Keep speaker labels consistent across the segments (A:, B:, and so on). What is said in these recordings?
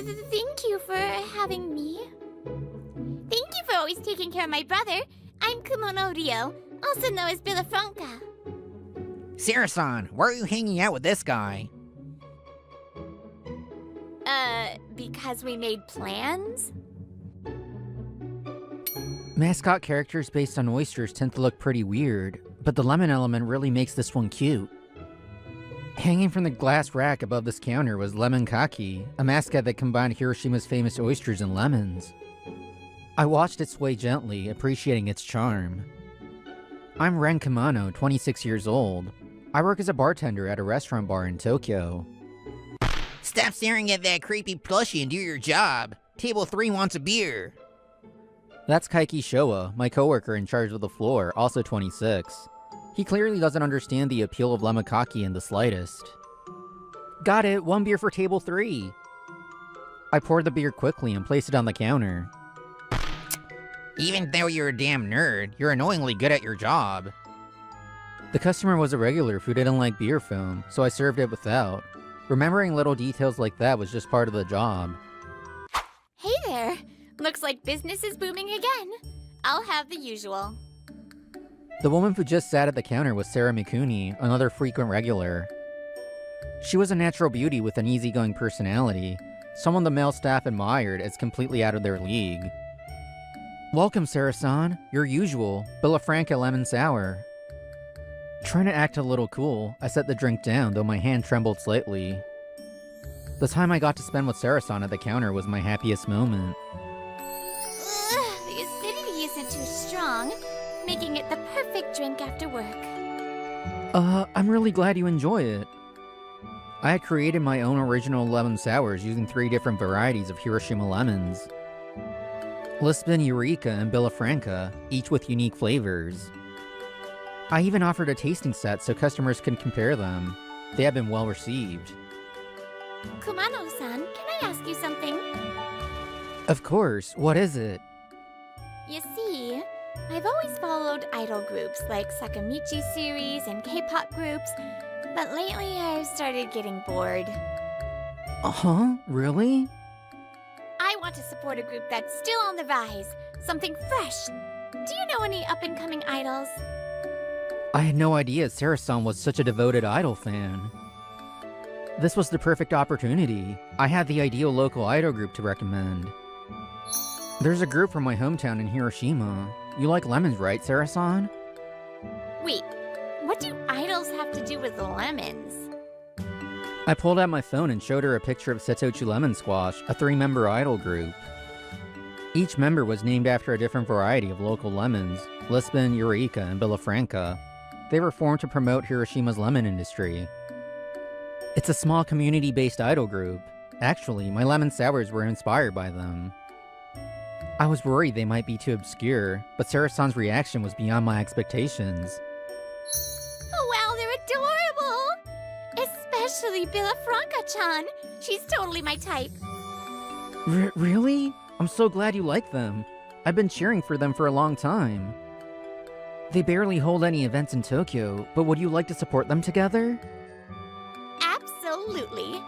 A: Thank you for having me. Thank you for always taking care of my brother. I'm Kumono Ryo, also known as Villafranca.
B: Sarah-san, why are you hanging out with this guy?
A: Because we made plans?
C: Mascot characters based on oysters tend to look pretty weird, but the lemon element really makes this one cute. Hanging from the glass rack above this counter was Lemon Kaki, a mascot that combined Hiroshima's famous oysters and lemons. I watched it sway gently, appreciating its charm. I'm Ren Kimono, 26 years old. I work as a bartender at a restaurant bar in Tokyo.
B: Stop staring at that creepy plushie and do your job. Table 3 wants a beer.
C: That's Kaiki Showa, my coworker in charge of the floor, also 26. He clearly doesn't understand the appeal of lemon-kaki in the slightest. Got it, 1 beer for table 3. I poured the beer quickly and placed it on the counter.
B: Even though you're a damn nerd, you're annoyingly good at your job.
C: The customer was a regular who didn't like beer foam, so I served it without. Remembering little details like that was just part of the job.
A: Hey there. Looks like business is booming again. I'll have the usual.
C: The woman who just sat at the counter was Sarah Mikuni, another frequent regular. She was a natural beauty with an easygoing personality, someone the male staff admired as completely out of their league. Welcome, Sarah-san. Your usual, Villafranca lemon sour. Trying to act a little cool, I set the drink down, though my hand trembled slightly. The time I got to spend with Sarah-san at the counter was my happiest moment.
A: The acidity isn't too strong, making it the perfect drink after work.
C: I'm really glad you enjoy it. I had created my own original lemon sours using 3 different varieties of Hiroshima lemons. Lisbon, Eureka, and Villafranca, each with unique flavors. I even offered a tasting set so customers could compare them. They have been well received.
A: Kumano-san, can I ask you something?
C: Of course, what is it?
A: You see, I've always followed idol groups like Sakamichi series and K-pop groups, but lately I've started getting bored.
C: Uh-huh, really?
A: I want to support a group that's still on the rise, something fresh. Do you know any up-and-coming idols?
C: I had no idea Sarah-san was such a devoted idol fan. This was the perfect opportunity. I had the ideal local idol group to recommend. There's a group from my hometown in Hiroshima. You like lemons, right, Sarah-san?
A: Wait, what do idols have to do with lemons?
C: I pulled out my phone and showed her a picture of Setochu Lemon Squash, a 3-member idol group. Each member was named after a different variety of local lemons, Lisbon, Eureka, and Villafranca. They were formed to promote Hiroshima's lemon industry. It's a small community-based idol group. Actually, my lemon sours were inspired by them. I was worried they might be too obscure, but Sarah-san's reaction was beyond my expectations.
A: Oh wow, they're adorable! Especially Villafranca-chan. She's totally my type.
C: Really? I'm so glad you like them. I've been cheering for them for a long time. They barely hold any events in Tokyo, but would you like to support them together?
A: Absolutely.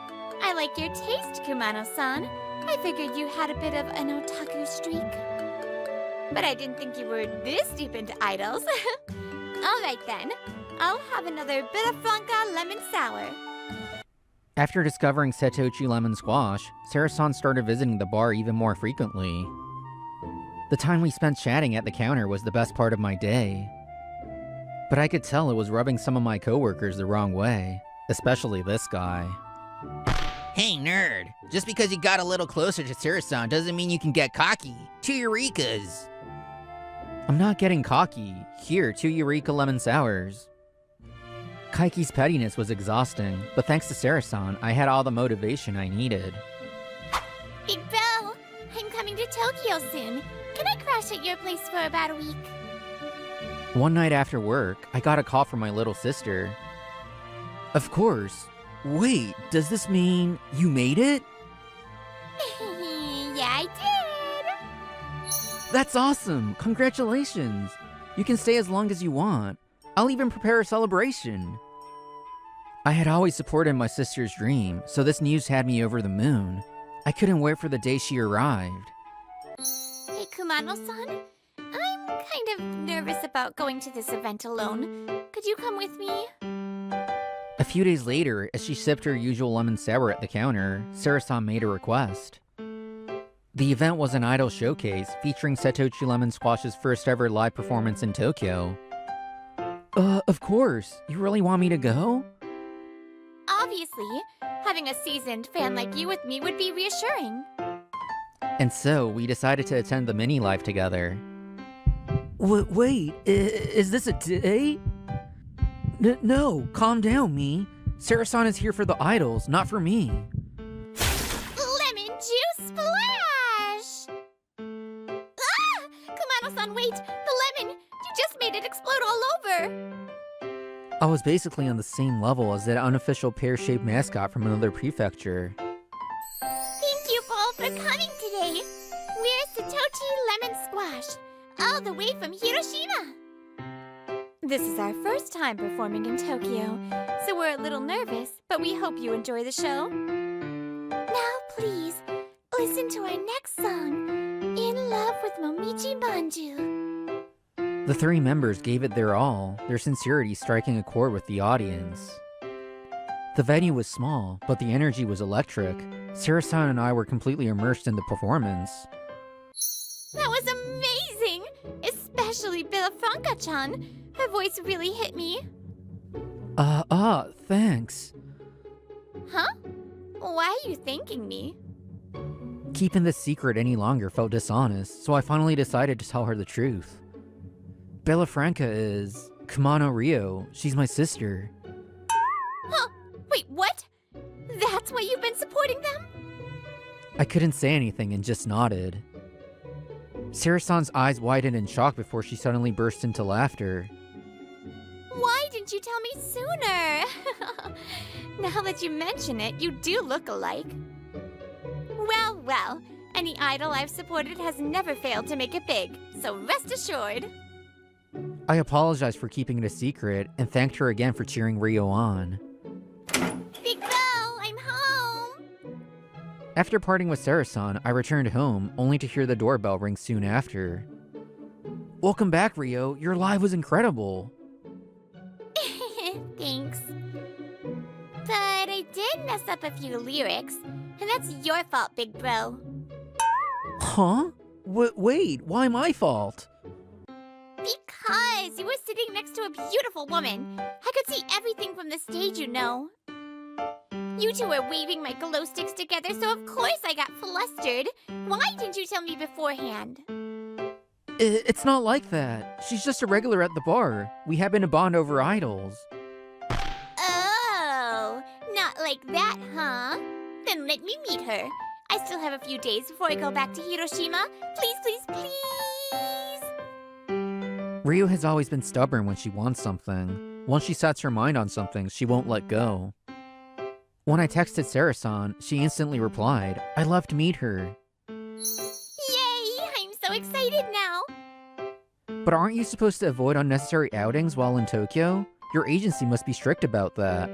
A: I like your taste, Kumano-san. I figured you had a bit of an otaku streak. But I didn't think you were this deep into idols. Alright then. I'll have another Villafranca lemon sour.
C: After discovering Setochu Lemon Squash, Sarah-san started visiting the bar even more frequently. The time we spent chatting at the counter was the best part of my day. But I could tell it was rubbing some of my coworkers the wrong way, especially this guy.
B: Hey, nerd. Just because you got a little closer to Sarah-san doesn't mean you can get cocky. 2 Eurekas.
C: I'm not getting cocky. Here, 2 Eureka lemon sours. Kaiki's pettiness was exhausting, but thanks to Sarah-san, I had all the motivation I needed.
A: Big Bro, I'm coming to Tokyo soon. Can I crash at your place for about a week?
C: One night after work, I got a call from my little sister. Of course. Wait, does this mean you made it?
A: Yeah, I did.
C: That's awesome! Congratulations! You can stay as long as you want. I'll even prepare a celebration. I had always supported my sister's dream, so this news had me over the moon. I couldn't wait for the day she arrived.
A: Hey, Kumano-san. I'm kind of nervous about going to this event alone. Could you come with me?
C: A few days later, as she sipped her usual lemon sour at the counter, Sarah-san made a request. The event was an idol showcase featuring Setochi Lemon Squash's first ever live performance in Tokyo. Of course. You really want me to go?
A: Obviously, having a seasoned fan like you with me would be reassuring.
C: And so, we decided to attend the mini-live together. Wait, is this a date? No, calm down, me. Sarah-san is here for the idols, not for me.
A: Lemon juice splash! Ah! Kumano-san, wait! The lemon! You just made it explode all over!
C: I was basically on the same level as that unofficial pear-shaped mascot from another prefecture.
A: Thank you all for coming today! We're Setochi Lemon Squash, all the way from Hiroshima! This is our first time performing in Tokyo, so we're a little nervous, but we hope you enjoy the show. Now please, listen to our next song, In Love with Momichi Manju.
C: The three members gave it their all, their sincerity striking a chord with the audience. The venue was small, but the energy was electric. Sarah-san and I were completely immersed in the performance.
A: That was amazing! Especially Villafranca-chan. Her voice really hit me.
C: Thanks.
A: Huh? Why are you thanking me?
C: Keeping this secret any longer felt dishonest, so I finally decided to tell her the truth. Bella Franca is Kumano Rio. She's my sister.
A: Huh? Wait, what? That's why you've been supporting them?
C: I couldn't say anything and just nodded. Sarah-san's eyes widened in shock before she suddenly burst into laughter.
A: Why didn't you tell me sooner? Now that you mention it, you do look alike. Well, any idol I've supported has never failed to make it big, so rest assured.
C: I apologized for keeping it a secret and thanked her again for cheering Rio on.
A: Big Bell, I'm home!
C: After parting with Sarah-san, I returned home, only to hear the doorbell ring soon after. Welcome back, Rio. Your live was incredible.
A: Thanks. But I did mess up a few lyrics, and that's your fault, big bro.
C: Huh? Wait, why my fault?
A: Because you were sitting next to a beautiful woman. I could see everything from the stage, you know. You two were waving my glow sticks together, so of course I got flustered. Why didn't you tell me beforehand?
C: It's not like that. She's just a regular at the bar. We happen to bond over idols.
A: Oh, not like that, huh? Then let me meet her. I still have a few days before I go back to Hiroshima. Please, please, please!
C: Rio has always been stubborn when she wants something. Once she sets her mind on something, she won't let go. When I texted Sarah-san, she instantly replied, I'd love to meet her.
A: Yay! I'm so excited now!
C: But aren't you supposed to avoid unnecessary outings while in Tokyo? Your agency must be strict about that.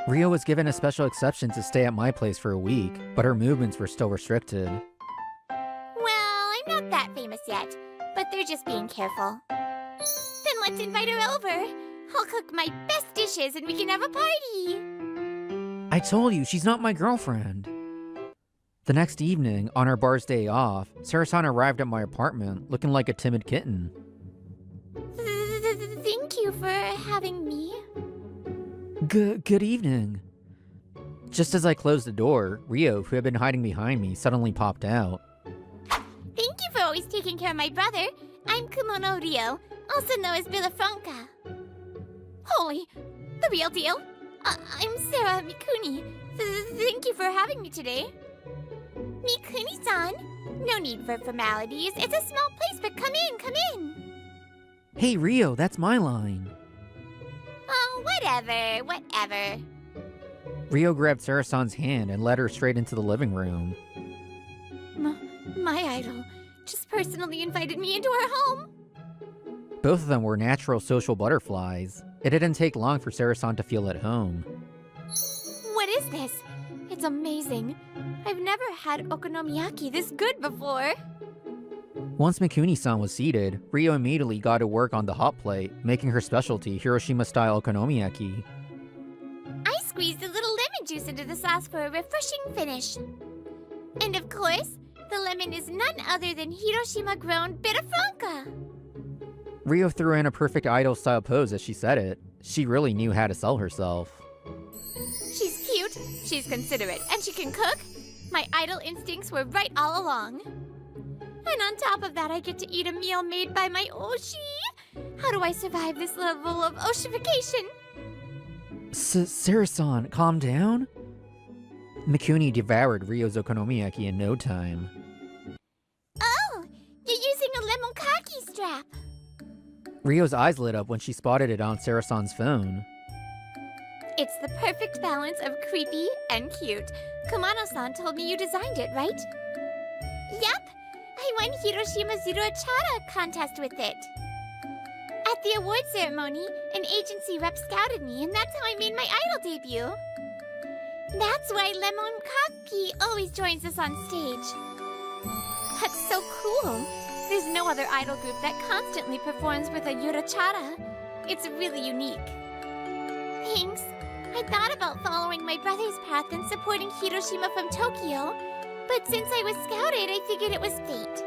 C: Rio was given a special exception to stay at my place for a week, but her movements were still restricted.
A: Well, I'm not that famous yet, but they're just being careful. Then let's invite her over. I'll cook my best dishes and we can have a party.
C: I told you, she's not my girlfriend. The next evening, on our bar's day off, Sarah-san arrived at my apartment, looking like a timid kitten.
A: Thank you for having me.
C: Good evening. Just as I closed the door, Rio, who had been hiding behind me, suddenly popped out.
A: Thank you for always taking care of my brother. I'm Kumono Rio, also known as Villafranca. Holy, the real deal? I'm Sarah Mikuni. Thank you for having me today. Mikuni-san, no need for formalities. It's a small place, but come in.
C: Hey Rio, that's my line.
A: Oh, whatever.
C: Rio grabbed Sarah-san's hand and led her straight into the living room.
A: My idol just personally invited me into her home.
C: Both of them were natural social butterflies. It didn't take long for Sarah-san to feel at home.
A: What is this? It's amazing. I've never had okonomiyaki this good before.
C: Once Mikuni-san was seated, Rio immediately got to work on the hot plate, making her specialty Hiroshima-style okonomiyaki.
A: I squeezed a little lemon juice into the sauce for a refreshing finish. And of course, the lemon is none other than Hiroshima-grown bitterfranca.
C: Rio threw in a perfect idol-style pose as she said it. She really knew how to sell herself.
A: She's cute, she's considerate, and she can cook. My idol instincts were right all along. And on top of that, I get to eat a meal made by my Oshi. How do I survive this level of Oshification?
C: Sarah-san, calm down? Mikuni devoured Rio's okonomiyaki in no time.
A: Oh, you're using a lemon kaki strap.
C: Rio's eyes lit up when she spotted it on Sarah-san's phone.
A: It's the perfect balance of creepy and cute. Kumano-san told me you designed it, right? Yep, I won Hiroshima Zero Chara contest with it. At the award ceremony, an agency rep scouted me, and that's how I made my idol debut. That's why Lemon Kaki always joins us on stage. That's so cool. There's no other idol group that constantly performs with a Yurachara. It's really unique. Thanks. I thought about following my brother's path and supporting Hiroshima from Tokyo, but since I was scouted, I figured it was fate.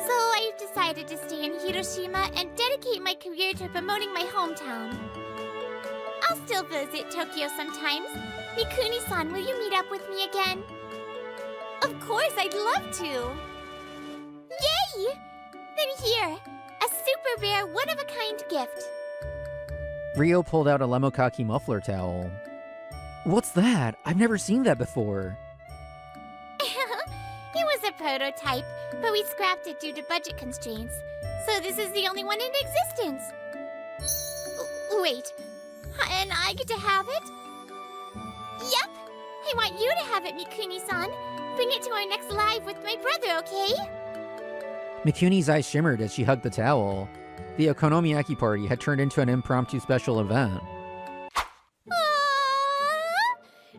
A: So I've decided to stay in Hiroshima and dedicate my career to promoting my hometown. I'll still visit Tokyo sometimes. Mikuni-san, will you meet up with me again? Of course, I'd love to. Yay! Then here, a super rare, one-of-a-kind gift.
C: Rio pulled out a lemokaki muffler towel. What's that? I've never seen that before.
A: It was a prototype, but we scrapped it due to budget constraints. So this is the only one in existence. Wait, and I get to have it? Yep! I want you to have it, Mikuni-san. Bring it to our next live with my brother, okay?
C: Mikuni's eyes shimmered as she hugged the towel. The okonomiyaki party had turned into an impromptu special event.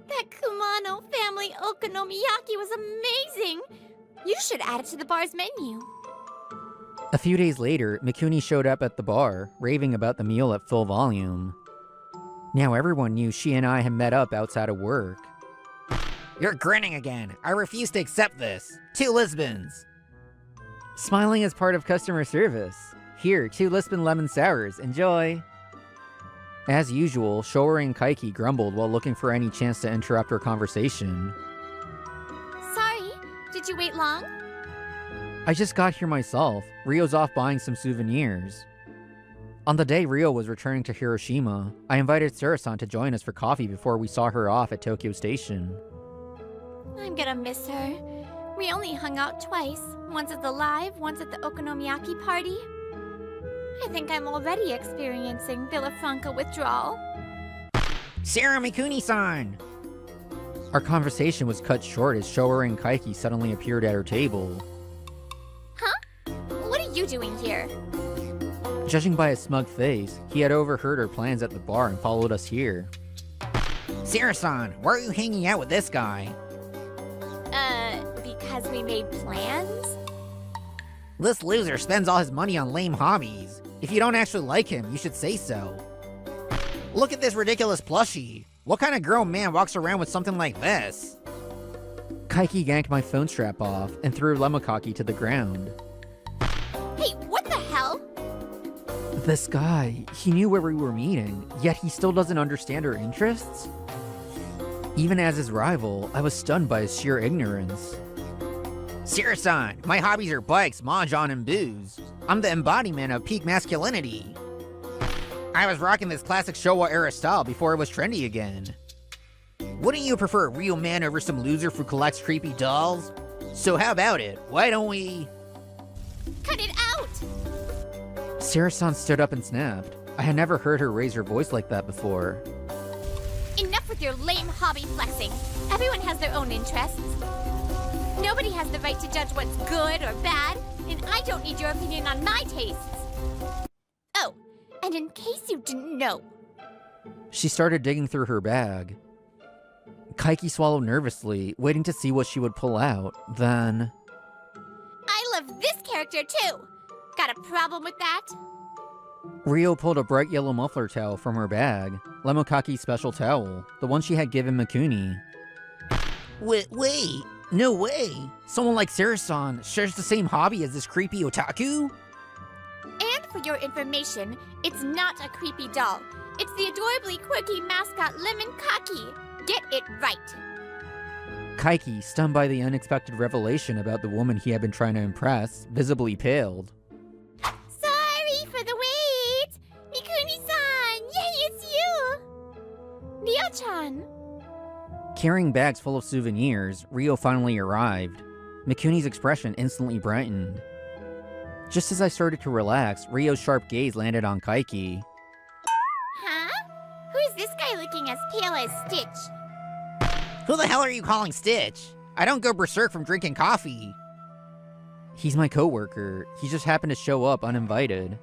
A: That Kumano family okonomiyaki was amazing! You should add it to the bar's menu.
C: A few days later, Mikuni showed up at the bar, raving about the meal at full volume. Now everyone knew she and I had met up outside of work.
B: You're grinning again. I refuse to accept this. 2 Lisbons.
C: Smiling is part of customer service. Here, 2 Lisbon lemon sours. Enjoy! As usual, Showa and Kaiki grumbled while looking for any chance to interrupt our conversation.
A: Sorry, did you wait long?
C: I just got here myself. Rio's off buying some souvenirs. On the day Rio was returning to Hiroshima, I invited Sarah-san to join us for coffee before we saw her off at Tokyo Station.
A: I'm gonna miss her. We only hung out twice. Once at the live, once at the okonomiyaki party. I think I'm already experiencing Villafranca withdrawal.
B: Sarah Mikuni-san!
C: Our conversation was cut short as Showa and Kaiki suddenly appeared at her table.
A: Huh? What are you doing here?
C: Judging by his smug face, he had overheard our plans at the bar and followed us here.
B: Sarah-san, why are you hanging out with this guy?
A: Because we made plans?
B: This loser spends all his money on lame hobbies. If you don't actually like him, you should say so. Look at this ridiculous plushie. What kind of grown man walks around with something like this?
C: Kaiki yanked my phone strap off and threw Lemokaki to the ground.
A: Hey, what the hell?
C: This guy, he knew where we were meeting, yet he still doesn't understand our interests? Even as his rival, I was stunned by his sheer ignorance.
B: Sarah-san, my hobbies are bikes, mahjong, and booze. I'm the embodiment of peak masculinity. I was rocking this classic Showa-era style before it was trendy again. Wouldn't you prefer a real man over some loser who collects creepy dolls? So how about it? Why don't we...
A: Cut it out!
C: Sarah-san stood up and snapped. I had never heard her raise her voice like that before.
A: Enough with your lame hobby flexing. Everyone has their own interests. Nobody has the right to judge what's good or bad, and I don't need your opinion on my tastes. Oh, and in case you didn't know.
C: She started digging through her bag. Kaiki swallowed nervously, waiting to see what she would pull out. Then,
A: I love this character too. Got a problem with that?
C: Rio pulled a bright yellow muffler towel from her bag. Lemokaki's special towel, the one she had given Mikuni. Wait, no way! Someone like Sarah-san shares the same hobby as this creepy otaku?
A: And for your information, it's not a creepy doll. It's the adorably quirky mascot Lemon Kaki. Get it right.
C: Kaiki, stunned by the unexpected revelation about the woman he had been trying to impress, visibly paled.
A: Sorry for the wait! Mikuni-san! Yay, it's you! Ryo-chan!
C: Carrying bags full of souvenirs, Rio finally arrived. Mikuni's expression instantly brightened. Just as I started to relax, Rio's sharp gaze landed on Kaiki.
A: Huh? Who's this guy looking as pale as Stitch?
B: Who the hell are you calling Stitch? I don't go berserk from drinking coffee.
C: He's my coworker. He just happened to show up uninvited.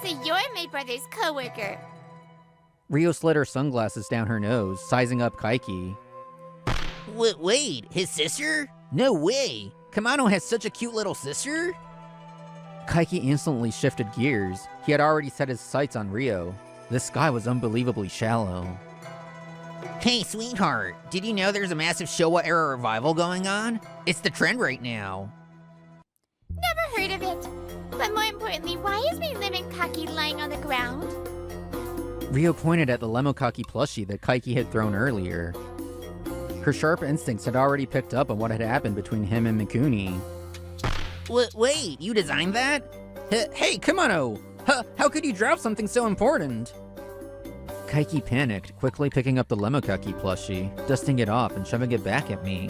A: So you're my brother's coworker.
C: Rio slid her sunglasses down her nose, sizing up Kaiki.
B: Wait, his sister? No way! Kamano has such a cute little sister?
C: Kaiki instantly shifted gears. He had already set his sights on Rio. This sky was unbelievably shallow.
B: Hey, sweetheart, did you know there's a massive Showa-era revival going on? It's the trend right now.
A: Never heard of it. But more importantly, why is my lemon kaki lying on the ground?
C: Rio pointed at the Lemokaki plushie that Kaiki had thrown earlier. Her sharp instincts had already picked up on what had happened between him and Mikuni.
B: Wait, you designed that?
C: Hey, Kamano! How could you drop something so important? Kaiki panicked, quickly picking up the Lemokaki plushie, dusting it off and shoving it back at me.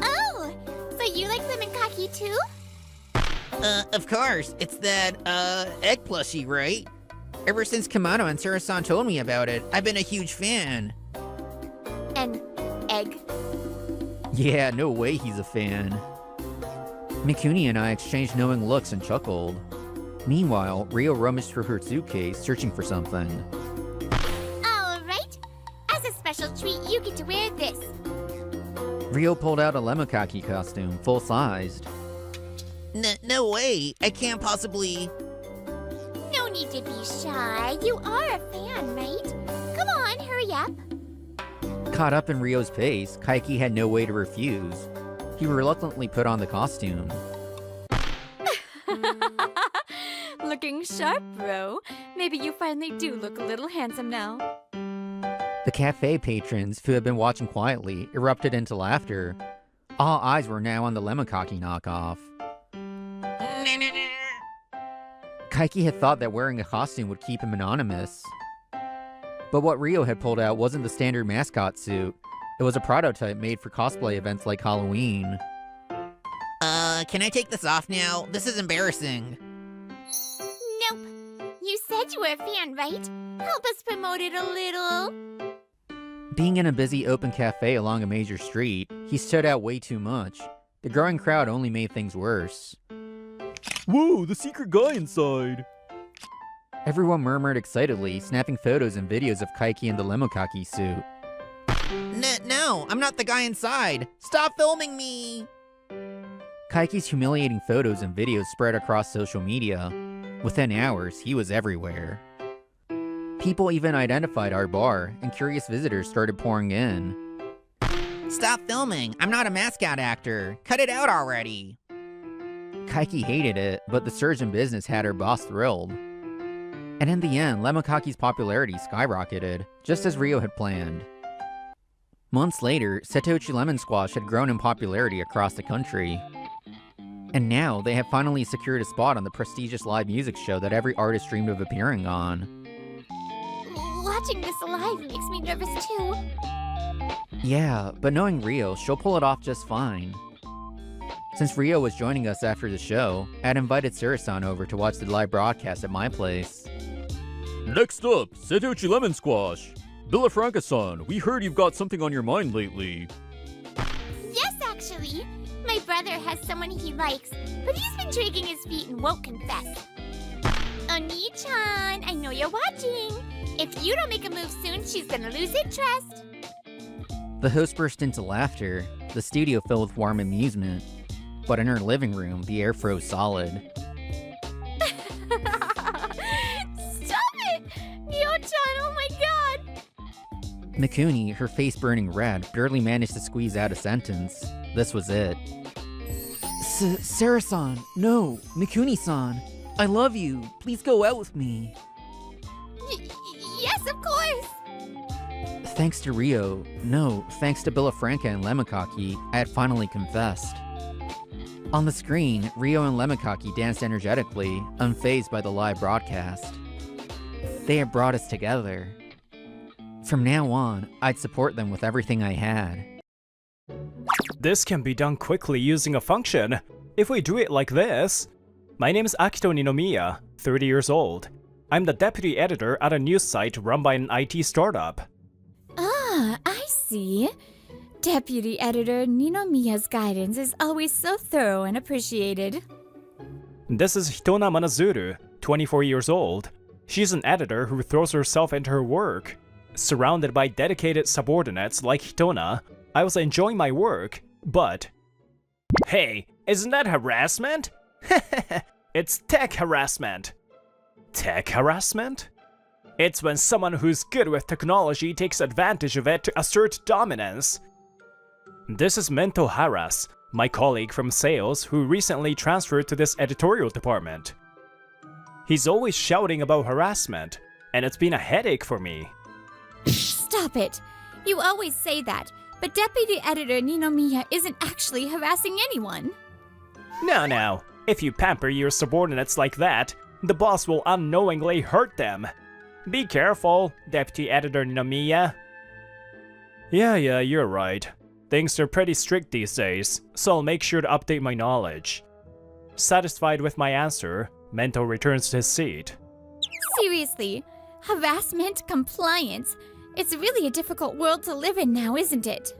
A: Oh! So you like lemon kaki too?
B: Of course. It's that, egg plushie, right? Ever since Kamano and Sarah-san told me about it, I've been a huge fan.
A: An egg?
C: Yeah, no way he's a fan. Mikuni and I exchanged knowing looks and chuckled. Meanwhile, Rio rummaged through her suitcase, searching for something.
A: All right. As a special treat, you get to wear this.
C: Rio pulled out a Lemokaki costume, full-sized.
B: No way. I can't possibly...
A: No need to be shy. You are a fan, right? Come on, hurry up.
C: Caught up in Rio's pace, Kaiki had no way to refuse. He reluctantly put on the costume.
A: Looking sharp, bro. Maybe you finally do look a little handsome now.
C: The cafe patrons, who had been watching quietly, erupted into laughter. All eyes were now on the Lemokaki knockoff. Kaiki had thought that wearing a costume would keep him anonymous. But what Rio had pulled out wasn't the standard mascot suit. It was a prototype made for cosplay events like Halloween.
B: Can I take this off now? This is embarrassing.
A: Nope. You said you were a fan, right? Help us promote it a little.
C: Being in a busy open cafe along a major street, he stood out way too much. The growing crowd only made things worse.
D: Whoa, the secret guy inside!
C: Everyone murmured excitedly, snapping photos and videos of Kaiki in the Lemokaki suit.
B: No, I'm not the guy inside. Stop filming me.
C: Kaiki's humiliating photos and videos spread across social media. Within hours, he was everywhere. People even identified our bar, and curious visitors started pouring in.
B: Stop filming. I'm not a mascot actor. Cut it out already.
C: Kaiki hated it, but the surge in business had her boss thrilled. And in the end, Lemokaki's popularity skyrocketed, just as Rio had planned. Months later, Setouchi Lemon Squash had grown in popularity across the country. And now, they have finally secured a spot on the prestigious live music show that every artist dreamed of appearing on.
A: Watching this live makes me nervous too.
C: Yeah, but knowing Rio, she'll pull it off just fine. Since Rio was joining us after the show, I'd invited Sarah-san over to watch the live broadcast at my place.
D: Next up, Setouchi Lemon Squash. Villafranca-san, we heard you've got something on your mind lately.
A: Yes, actually. My brother has someone he likes, but he's been dragging his feet and won't confess. Oni-chan, I know you're watching. If you don't make a move soon, she's gonna lose interest.
C: The host burst into laughter, the studio filled with warm amusement. But in her living room, the air froze solid.
A: Stop it! Neo-chan, oh my god!
C: Mikuni, her face burning red, barely managed to squeeze out a sentence. This was it. Sarah-san, no, Mikuni-san, I love you. Please go out with me.
A: Yes, of course!
C: Thanks to Rio, no, thanks to Villafranca and Lemikaki, I had finally confessed. On the screen, Rio and Lemikaki danced energetically, unfazed by the live broadcast. They had brought us together. From now on, I'd support them with everything I had.
E: This can be done quickly using a function. If we do it like this. My name is Akito Ninomiya, 30 years old. I'm the deputy editor at a news site run by an IT startup.
A: Ah, I see. Deputy Editor Ninomiya's guidance is always so thorough and appreciated.
E: This is Hitona Manazuru, 24 years old. She's an editor who throws herself into her work. Surrounded by dedicated subordinates like Hitona, I was enjoying my work, but... Hey, isn't that harassment? It's tech harassment. Tech harassment? It's when someone who's good with technology takes advantage of it to assert dominance. This is Mento Haras, my colleague from sales who recently transferred to this editorial department. He's always shouting about harassment, and it's been a headache for me.
A: Stop it! You always say that, but Deputy Editor Ninomiya isn't actually harassing anyone.
E: No. If you pamper your subordinates like that, the boss will unknowingly hurt them. Be careful, Deputy Editor Ninomiya. Yeah, you're right. Things are pretty strict these days, so I'll make sure to update my knowledge. Satisfied with my answer, Mento returns to his seat.
A: Seriously, harassment, compliance. It's really a difficult world to live in now, isn't it?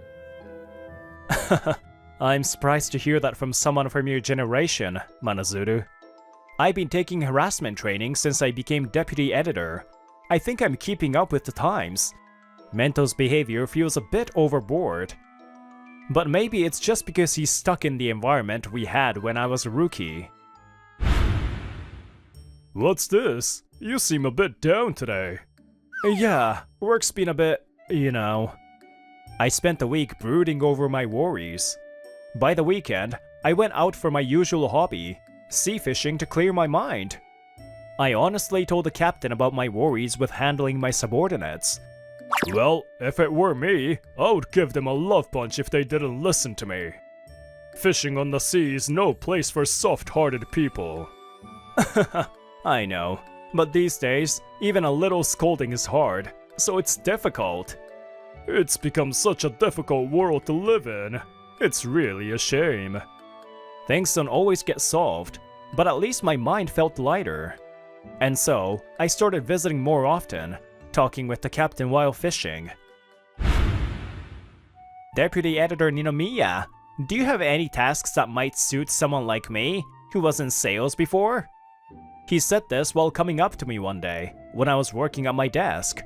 E: I'm surprised to hear that from someone from your generation, Manazuru. I've been taking harassment training since I became deputy editor. I think I'm keeping up with the times. Mento's behavior feels a bit overboard. But maybe it's just because he's stuck in the environment we had when I was a rookie. What's this? You seem a bit down today. Yeah, work's been a bit, I spent the week brooding over my worries. By the weekend, I went out for my usual hobby, sea fishing, to clear my mind. I honestly told the captain about my worries with handling my subordinates. Well, if it were me, I would give them a love punch if they didn't listen to me. Fishing on the sea is no place for soft-hearted people. I know, but these days, even a little scolding is hard, so it's difficult. It's become such a difficult world to live in. It's really a shame. Things don't always get solved, but at least my mind felt lighter. And so, I started visiting more often, talking with the captain while fishing. Deputy Editor Ninomiya, do you have any tasks that might suit someone like me, who was in sales before? He said this while coming up to me one day, when I was working at my desk.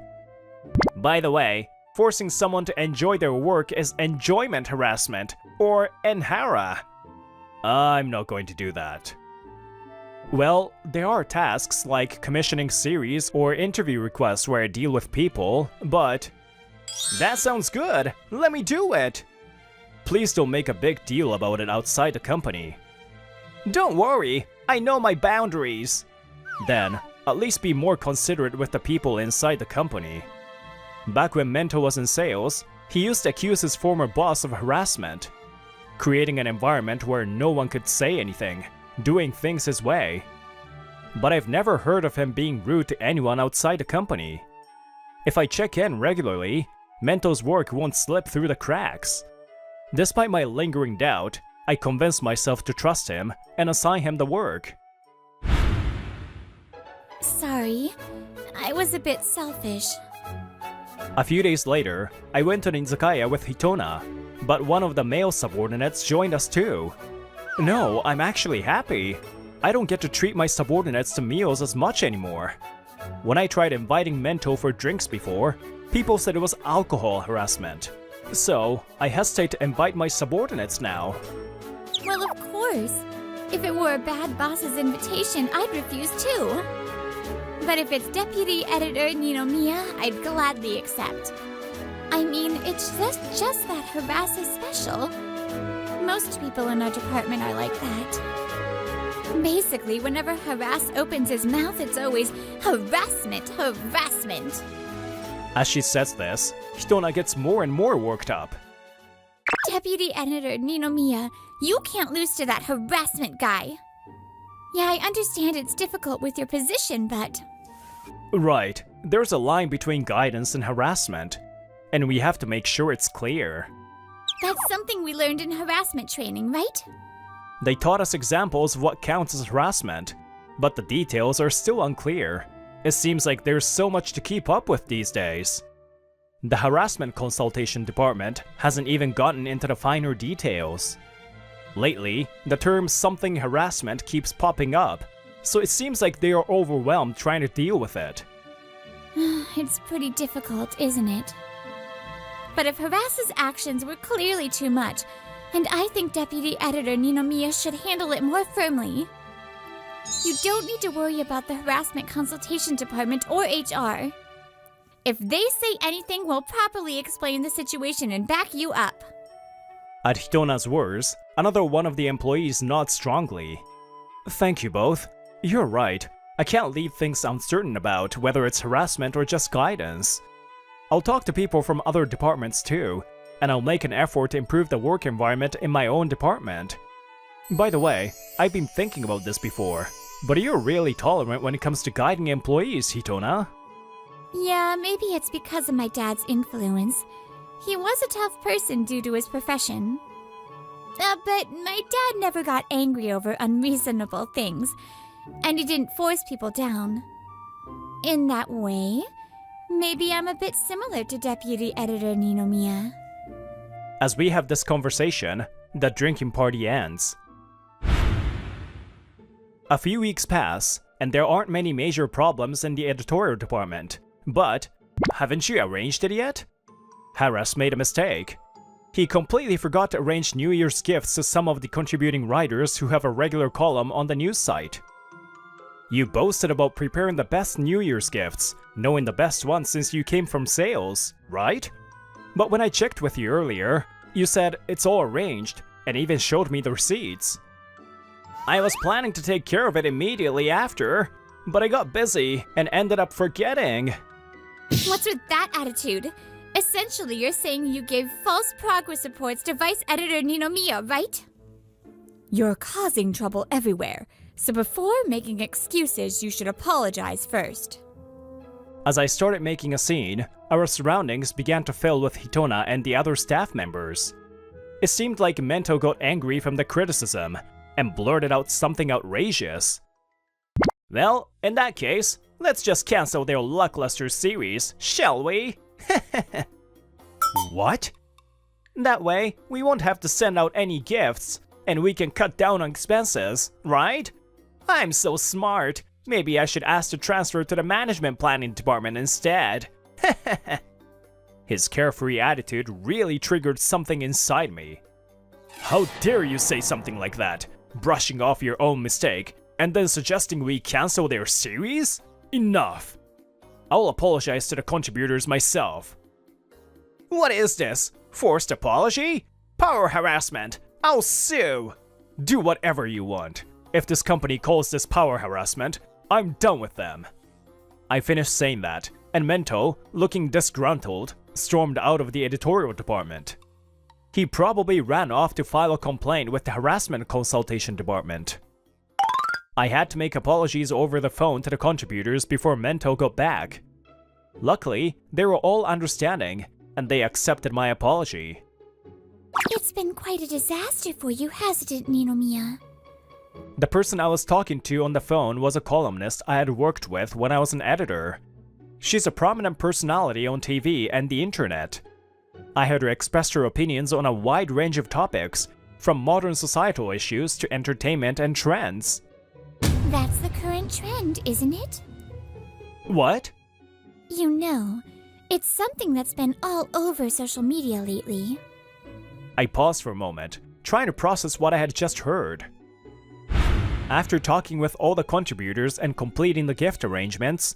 E: By the way, forcing someone to enjoy their work is enjoyment harassment, or enhara. I'm not going to do that. Well, there are tasks like commissioning series or interview requests where I deal with people, but... That sounds good! Let me do it! Please don't make a big deal about it outside the company. Don't worry, I know my boundaries! Then, at least be more considerate with the people inside the company. Back when Mento was in sales, he used to accuse his former boss of harassment, creating an environment where no one could say anything, doing things his way. But I've never heard of him being rude to anyone outside the company. If I check in regularly, Mento's work won't slip through the cracks. Despite my lingering doubt, I convinced myself to trust him and assign him the work.
A: Sorry, I was a bit selfish.
E: A few days later, I went to an izakaya with Hitona, but one of the male subordinates joined us too. No, I'm actually happy. I don't get to treat my subordinates to meals as much anymore. When I tried inviting Mento for drinks before, people said it was alcohol harassment. So, I hesitate to invite my subordinates now.
A: Well, of course. If it were a bad boss's invitation, I'd refuse too. But if it's Deputy Editor Ninomiya, I'd gladly accept. I mean, it's just that harass is special. Most people in our department are like that. Basically, whenever harass opens his mouth, it's always harassment, harassment.
E: As she says this, Hitona gets more and more worked up.
A: Deputy Editor Ninomiya, you can't lose to that harassment guy. Yeah, I understand it's difficult with your position, but...
E: Right, there's a line between guidance and harassment, and we have to make sure it's clear.
A: That's something we learned in harassment training, right?
E: They taught us examples of what counts as harassment, but the details are still unclear. It seems like there's so much to keep up with these days. The harassment consultation department hasn't even gotten into the finer details. Lately, the term something harassment keeps popping up, so it seems like they are overwhelmed trying to deal with it.
A: It's pretty difficult, isn't it? But if harass's actions were clearly too much, and I think Deputy Editor Ninomiya should handle it more firmly. You don't need to worry about the harassment consultation department or HR. If they say anything, we'll properly explain the situation and back you up.
E: At Hitona's words, another one of the employees nods strongly. Thank you both. You're right. I can't leave things uncertain about whether it's harassment or just guidance. I'll talk to people from other departments too, and I'll make an effort to improve the work environment in my own department. By the way, I've been thinking about this before, but you're really tolerant when it comes to guiding employees, Hitona.
A: Yeah, maybe it's because of my dad's influence. He was a tough person due to his profession. But my dad never got angry over unreasonable things, and he didn't force people down. In that way, maybe I'm a bit similar to Deputy Editor Ninomiya.
E: As we have this conversation, the drinking party ends. A few weeks pass, and there aren't many major problems in the editorial department. But, haven't you arranged it yet? Harris made a mistake. He completely forgot to arrange New Year's gifts to some of the contributing writers who have a regular column on the news site. You boasted about preparing the best New Year's gifts, knowing the best ones since you came from sales, right? But when I checked with you earlier, you said it's all arranged, and even showed me the receipts. I was planning to take care of it immediately after, but I got busy and ended up forgetting.
A: What's with that attitude? Essentially, you're saying you gave false progress reports to Vice Editor Ninomiya, right? You're causing trouble everywhere, so before making excuses, you should apologize first.
E: As I started making a scene, our surroundings began to fill with Hitona and the other staff members. It seemed like Mento got angry from the criticism and blurted out something outrageous. Well, in that case, let's just cancel their Lackluster series, shall we? What? That way, we won't have to send out any gifts, and we can cut down on expenses, right? I'm so smart. Maybe I should ask to transfer to the management planning department instead. His carefree attitude really triggered something inside me. How dare you say something like that, brushing off your own mistake, and then suggesting we cancel their series? Enough! I'll apologize to the contributors myself. What is this? Forced apology? Power harassment! I'll sue! Do whatever you want. If this company calls this power harassment, I'm done with them. I finished saying that, and Mento, looking disgruntled, stormed out of the editorial department. He probably ran off to file a complaint with the harassment consultation department. I had to make apologies over the phone to the contributors before Mento got back. Luckily, they were all understanding, and they accepted my apology.
A: It's been quite a disaster for you, hasn't it, Ninomiya?
E: The person I was talking to on the phone was a columnist I had worked with when I was an editor. She's a prominent personality on TV and the internet. I heard her express her opinions on a wide range of topics, from modern societal issues to entertainment and trends.
A: That's the current trend, isn't it?
E: What?
A: You know, it's something that's been all over social media lately.
E: I paused for a moment, trying to process what I had just heard. After talking with all the contributors and completing the gift arrangements,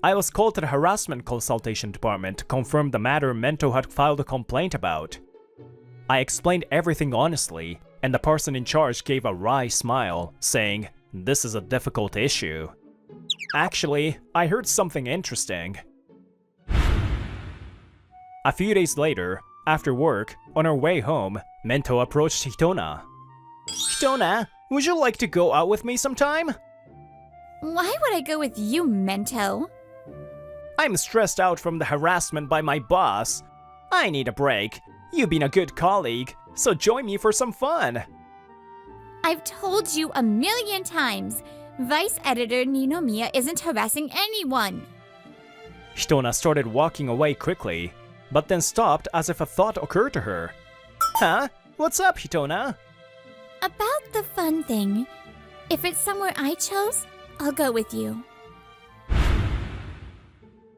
E: I was called to the harassment consultation department to confirm the matter Mento had filed a complaint about. I explained everything honestly, and the person in charge gave a wry smile, saying, "This is a difficult issue." Actually, I heard something interesting. A few days later, after work, on our way home, Mento approached Hitona. "Hitona, would you like to go out with me sometime?"
A: Why would I go with you, Mento?
E: "I'm stressed out from the harassment by my boss. I need a break. You've been a good colleague, so join me for some fun."
A: I've told you a million times, Vice Editor Ninomiya isn't harassing anyone.
E: Hitona started walking away quickly, but then stopped as if a thought occurred to her. "Huh? What's up, Hitona?"
A: About the fun thing, if it's somewhere I chose, I'll go with you.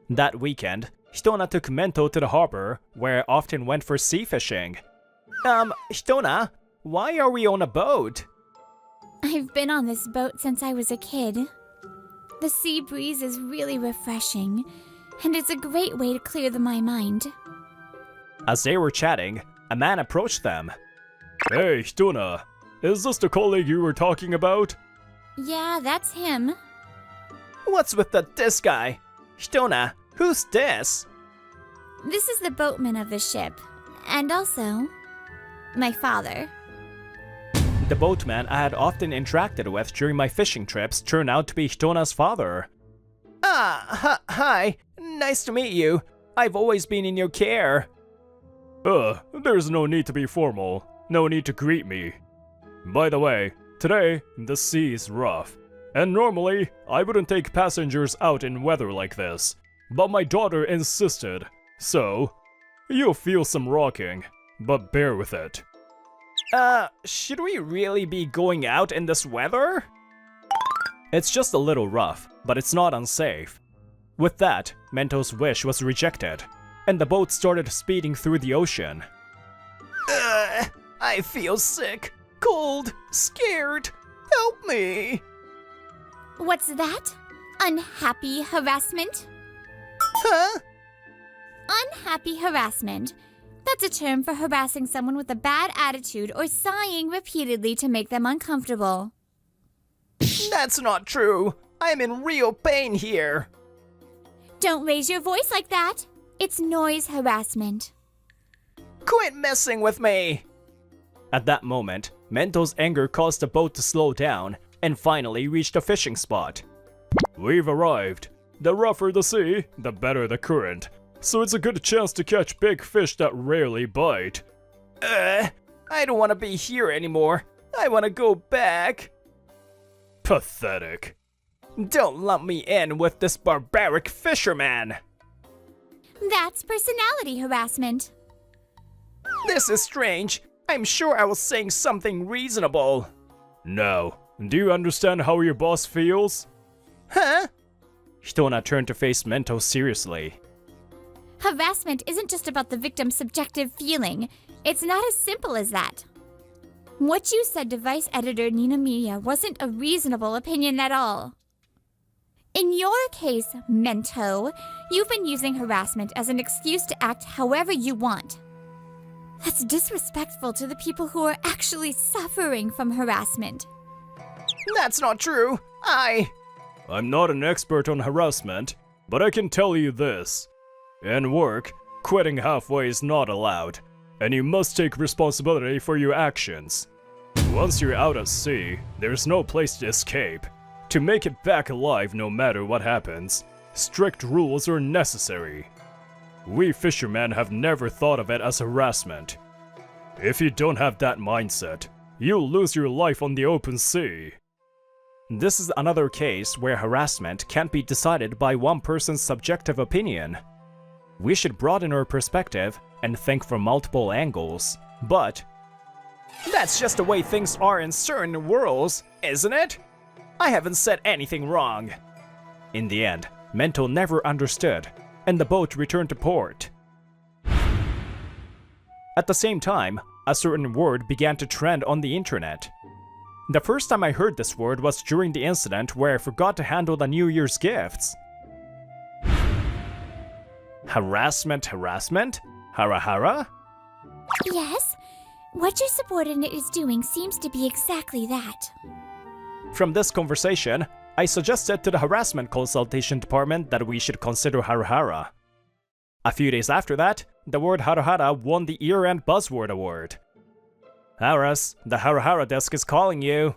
E: That weekend, Hitona took Mento to the harbor, where I often went for sea fishing. Hitona, why are we on a boat?"
A: I've been on this boat since I was a kid. The sea breeze is really refreshing, and it's a great way to clear my mind.
E: As they were chatting, a man approached them.
D: Hey, Hitona, is this the colleague you were talking about?
A: Yeah, that's him.
E: "What's with this guy? Hitona, who's this?"
A: This is the boatman of the ship, and also my father.
E: The boatman I had often interacted with during my fishing trips turned out to be Hitona's father. Hi. Nice to meet you. I've always been in your care."
D: There's no need to be formal. No need to greet me. By the way, today, the sea is rough. And normally, I wouldn't take passengers out in weather like this. But my daughter insisted. So, you'll feel some rocking. But bear with it.
E: Should we really be going out in this weather? It's just a little rough, but it's not unsafe. With that, Mento's wish was rejected, and the boat started speeding through the ocean. I feel sick, cold, scared. Help me.
A: What's that? Unhappy harassment?
E: Huh?
A: Unhappy harassment. That's a term for harassing someone with a bad attitude or sighing repeatedly to make them uncomfortable.
E: That's not true. I'm in real pain here.
A: Don't raise your voice like that. It's noise harassment.
E: Quit messing with me. At that moment, Mento's anger caused the boat to slow down and finally reached a fishing spot.
D: We've arrived. The rougher the sea, the better the current. So it's a good chance to catch big fish that rarely bite.
E: I don't want to be here anymore. I want to go back.
D: Pathetic.
E: Don't lump me in with this barbaric fisherman.
A: That's personality harassment.
E: This is strange. I'm sure I was saying something reasonable.
D: Now, do you understand how your boss feels?
E: Huh? Hitona turned to face Mento seriously.
A: Harassment isn't just about the victim's subjective feeling. It's not as simple as that. What you said to Vice Editor Ninomiya wasn't a reasonable opinion at all. In your case, Mento, you've been using harassment as an excuse to act however you want. That's disrespectful to the people who are actually suffering from harassment.
E: That's not true.
D: I'm not an expert on harassment, but I can tell you this. In work, quitting halfway is not allowed, and you must take responsibility for your actions. Once you're out at sea, there's no place to escape. To make it back alive no matter what happens, strict rules are necessary. We fishermen have never thought of it as harassment. If you don't have that mindset, you'll lose your life on the open sea.
E: This is another case where harassment can't be decided by one person's subjective opinion. We should broaden our perspective and think from multiple angles, but that's just the way things are in certain worlds, isn't it? I haven't said anything wrong. In the end, Mento never understood, and the boat returned to port. At the same time, a certain word began to trend on the internet. The first time I heard this word was during the incident where I forgot to handle the New Year's gifts. Harassment? Hara hara?
A: Yes, what your subordinate is doing seems to be exactly that.
E: From this conversation, I suggested to the harassment consultation department that we should consider harahara. A few days after that, the word harahara won the year-end buzzword award. Haras, the harahara desk is calling you.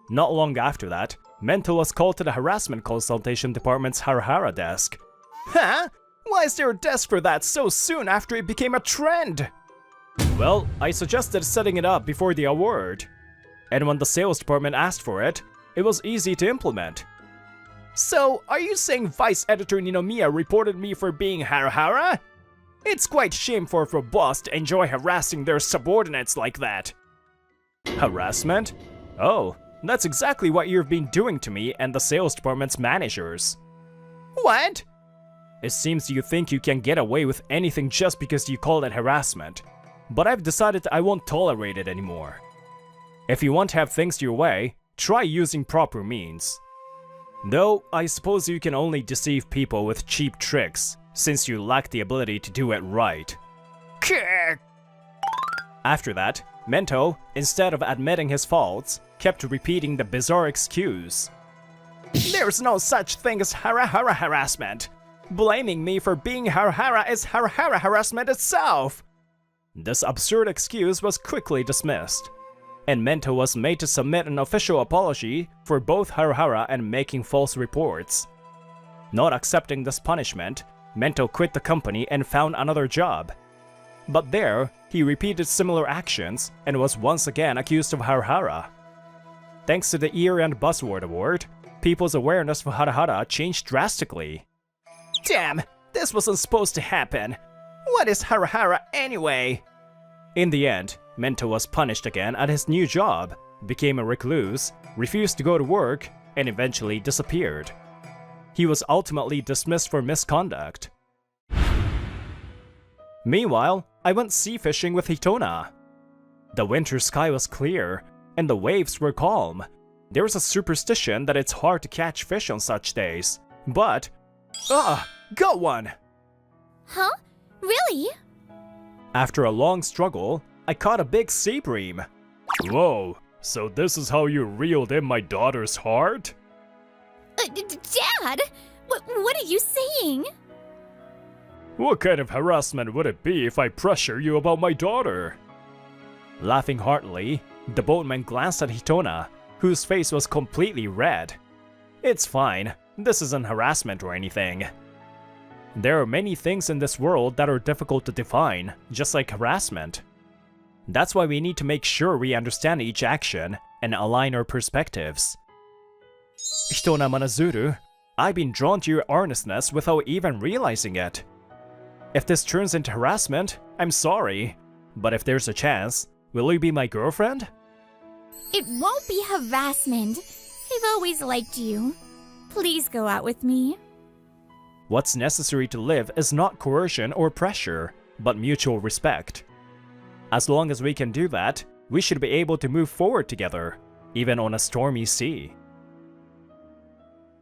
E: Not long after that, Mento was called to the harassment consultation department's harahara desk. Huh? Why is there a desk for that so soon after it became a trend? Well, I suggested setting it up before the award. And when the sales department asked for it, it was easy to implement. So, are you saying Vice Editor Ninomiya reported me for being harahara? It's quite shameful for a boss to enjoy harassing their subordinates like that. Harassment? Oh, that's exactly what you've been doing to me and the sales department's managers. What? It seems you think you can get away with anything just because you call it harassment. But I've decided I won't tolerate it anymore. If you want to have things your way, try using proper means. Though, I suppose you can only deceive people with cheap tricks, since you lack the ability to do it right. After that, Mento, instead of admitting his faults, kept repeating the bizarre excuse. There's no such thing as harahara harassment. Blaming me for being harahara is harahara harassment itself. This absurd excuse was quickly dismissed, and Mento was made to submit an official apology for both harahara and making false reports. Not accepting this punishment, Mento quit the company and found another job. But there, he repeated similar actions and was once again accused of harahara. Thanks to the year-end buzzword award, people's awareness for harahara changed drastically. Damn, this wasn't supposed to happen. What is harahara anyway? In the end, Mento was punished again at his new job, became a recluse, refused to go to work, and eventually disappeared. He was ultimately dismissed for misconduct. Meanwhile, I went sea fishing with Hitona. The winter sky was clear, and the waves were calm. There is a superstition that it's hard to catch fish on such days, but... got one!
A: Huh? Really?
E: After a long struggle, I caught a big sea bream.
D: Whoa, so this is how you reeled in my daughter's heart?
A: Dad! What are you saying?
D: What kind of harassment would it be if I pressure you about my daughter?
E: Laughing heartily, the boatman glanced at Hitona, whose face was completely red. It's fine, this isn't harassment or anything. There are many things in this world that are difficult to define, just like harassment. That's why we need to make sure we understand each action and align our perspectives. Hitona Manazuru, I've been drawn to your earnestness without even realizing it. If this turns into harassment, I'm sorry, but if there's a chance, will you be my girlfriend?
A: It won't be harassment. I've always liked you. Please go out with me.
E: What's necessary to live is not coercion or pressure, but mutual respect. As long as we can do that, we should be able to move forward together, even on a stormy sea.